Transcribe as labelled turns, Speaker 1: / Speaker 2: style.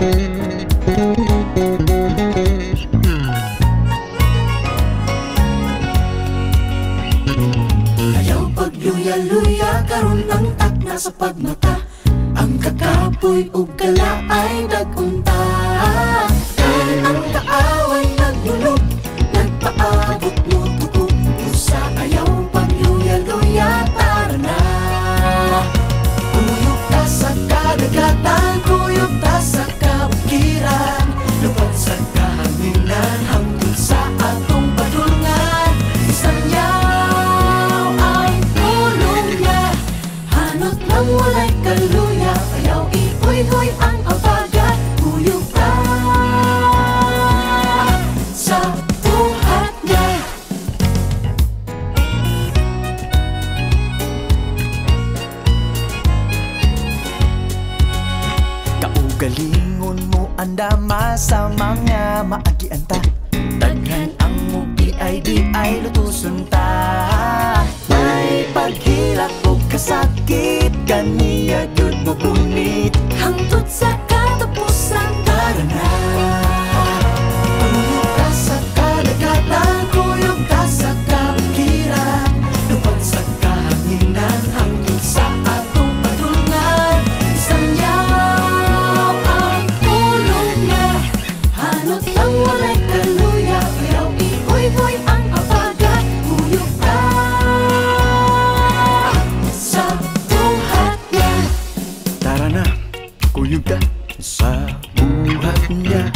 Speaker 1: Ayaw pagluya-luya karon ang takna sa pagmata. Ang kakapoy ug kalaay dagunta. Kay ang kaaway naglulog, nagpaabot mo tuko. Usa ayaw pagluya-luya, tara na. Kuyog ta sa kadagatan, kuyog ta sa kabukiran. Lupad sa kahanginan, hangtod sa atong padulngan. Isang yaw ay tulong niya, hanot ng walay kaluya. Ayaw ihoy-hoy ang abagat, kuyog ta sa buhat niya.
Speaker 2: Kaugalingon mo andama sa mga maagianta. Daghan ang mugi ay di ay lutusun ta. May paghilak o kasakit, kaniya yun mo punit.
Speaker 1: Hangtod sa katapusan, tara na. Kuyog ta sa kadagatan, kuyog ta sa kabukiran. Lupad sa kahanginan, hangtod sa atong padulngan. Isang yaw ay tulong niya, hanot ang walay kaluya. Ayaw ihoy-hoy ang abagat, kuyog ta sa buhat niya.
Speaker 2: Tara na, kuyog ta sa buhat niya.